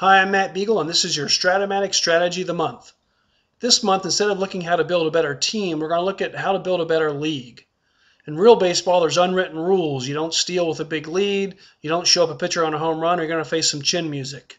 Hi, I'm Matt Beagle, and this is your Strat-O-Matic Strategy of the Month. This month, instead of looking how to build a better team, we're going to look at how to build a better league. In real baseball, there's unwritten rules. You don't steal with a big lead, you don't show up a pitcher on a home run, or you're going to face some chin music.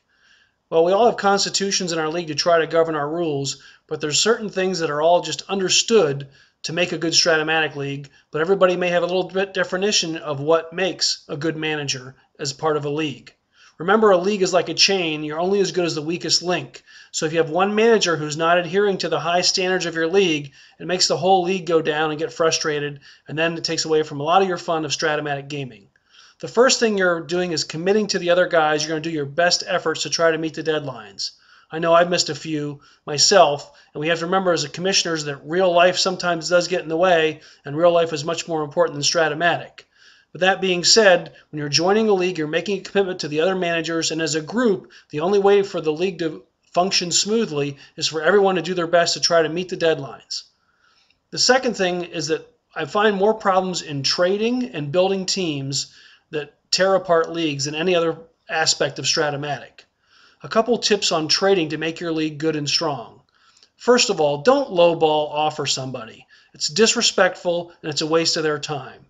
Well, we all have constitutions in our league to try to govern our rules, but there's certain things that are all just understood to make a good Strat-O-Matic league, but everybody may have a little bit definition of what makes a good manager as part of a league. Remember, a league is like a chain. You're only as good as the weakest link. So if you have one manager who's not adhering to the high standards of your league, it makes the whole league go down and get frustrated, and then it takes away from a lot of your fun of Strat-O-Matic gaming. The first thing you're doing is committing to the other guys. You're going to do your best efforts to try to meet the deadlines. I know I've missed a few myself, and we have to remember as a commissioners that real life sometimes does get in the way, and real life is much more important than Strat-O-Matic. With that being said, when you're joining a league, you're making a commitment to the other managers, and as a group, the only way for the league to function smoothly is for everyone to do their best to try to meet the deadlines. The second thing is that I find more problems in trading and building teams that tear apart leagues than any other aspect of Strat-O-Matic. A couple tips on trading to make your league good and strong. First of all, don't lowball offer somebody. It's disrespectful and it's a waste of their time.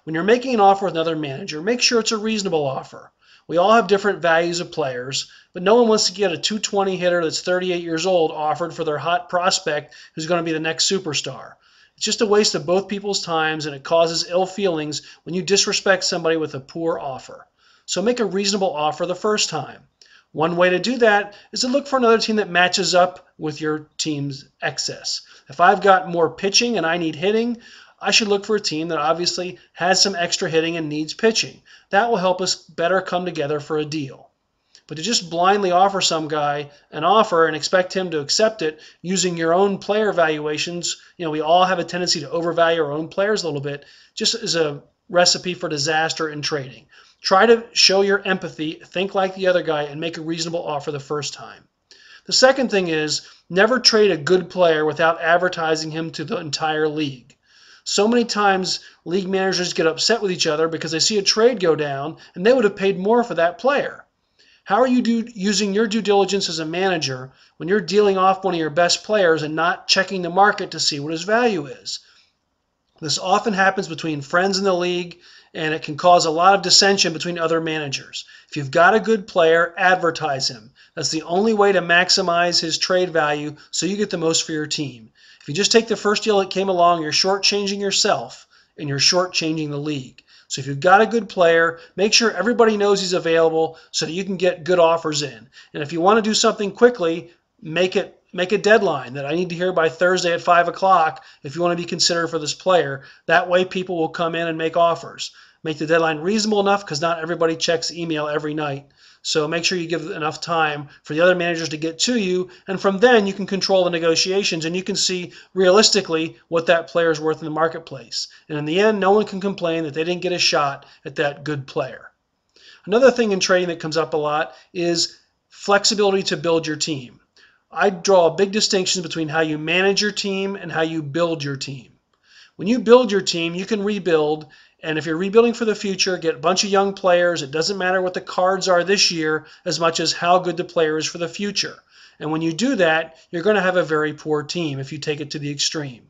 When you're making an offer with another manager, make sure it's a reasonable offer. We all have different values of players, but no one wants to get a 220 hitter that's 38 years old offered for their hot prospect who's going to be the next superstar. It's just a waste of both people's times, and it causes ill feelings when you disrespect somebody with a poor offer. So make a reasonable offer the first time. One way to do that is to look for another team that matches up with your team's excess. If I've got more pitching and I need hitting, I should look for a team that obviously has some extra hitting and needs pitching. That will help us better come together for a deal. But to just blindly offer some guy an offer and expect him to accept it using your own player valuations, we all have a tendency to overvalue our own players a little bit, just as a recipe for disaster in trading. Try to show your empathy, think like the other guy, and make a reasonable offer the first time. The second thing is never trade a good player without advertising him to the entire league. So many times league managers get upset with each other because they see a trade go down and they would have paid more for that player. How are you using your due diligence as a manager when you're dealing off one of your best players and not checking the market to see what his value is? This often happens between friends in the league, and it can cause a lot of dissension between other managers. If you've got a good player, advertise him. That's the only way to maximize his trade value so you get the most for your team. If you just take the first deal that came along, you're shortchanging yourself and you're shortchanging the league. So if you've got a good player, make sure everybody knows he's available so that you can get good offers in. And if you want to do something quickly, make a deadline that I need to hear by Thursday at 5 o'clock if you want to be considered for this player. That way people will come in and make offers. Make the deadline reasonable enough because not everybody checks email every night. So make sure you give enough time for the other managers to get to you, and from then you can control the negotiations and you can see realistically what that player is worth in the marketplace. And in the end, no one can complain that they didn't get a shot at that good player. Another thing in trading that comes up a lot is flexibility to build your team. I draw a big distinction between how you manage your team and how you build your team. When you build your team, you can rebuild, and if you're rebuilding for the future, get a bunch of young players. It doesn't matter what the cards are this year as much as how good the player is for the future. And when you do that, you're going to have a very poor team if you take it to the extreme.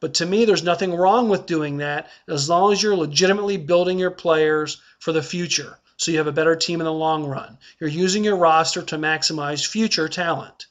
But to me, there's nothing wrong with doing that as long as you're legitimately building your players for the future, so you have a better team in the long run. You're using your roster to maximize future talent.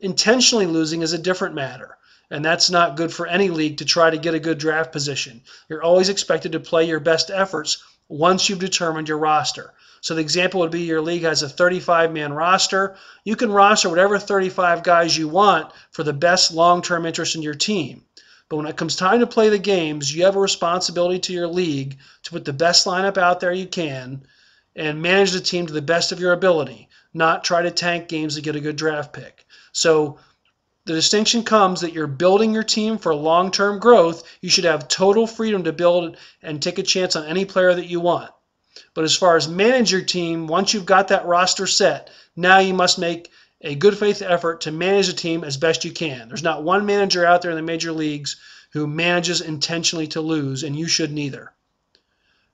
Intentionally losing is a different matter, and that's not good for any league to try to get a good draft position. You're always expected to play your best efforts once you've determined your roster. So the example would be your league has a 35-man roster. You can roster whatever 35 guys you want for the best long-term interest in your team. But when it comes time to play the games, you have a responsibility to your league to put the best lineup out there you can and manage the team to the best of your ability, not try to tank games to get a good draft pick. So the distinction comes that you're building your team for long-term growth. You should have total freedom to build and take a chance on any player that you want. But as far as manage your team, once you've got that roster set, now you must make a good faith effort to manage the team as best you can. There's not one manager out there in the major leagues who manages intentionally to lose, and you should neither.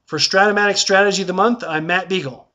For Strat-O-Matic Strategy of the Month, I'm Matt Beagle.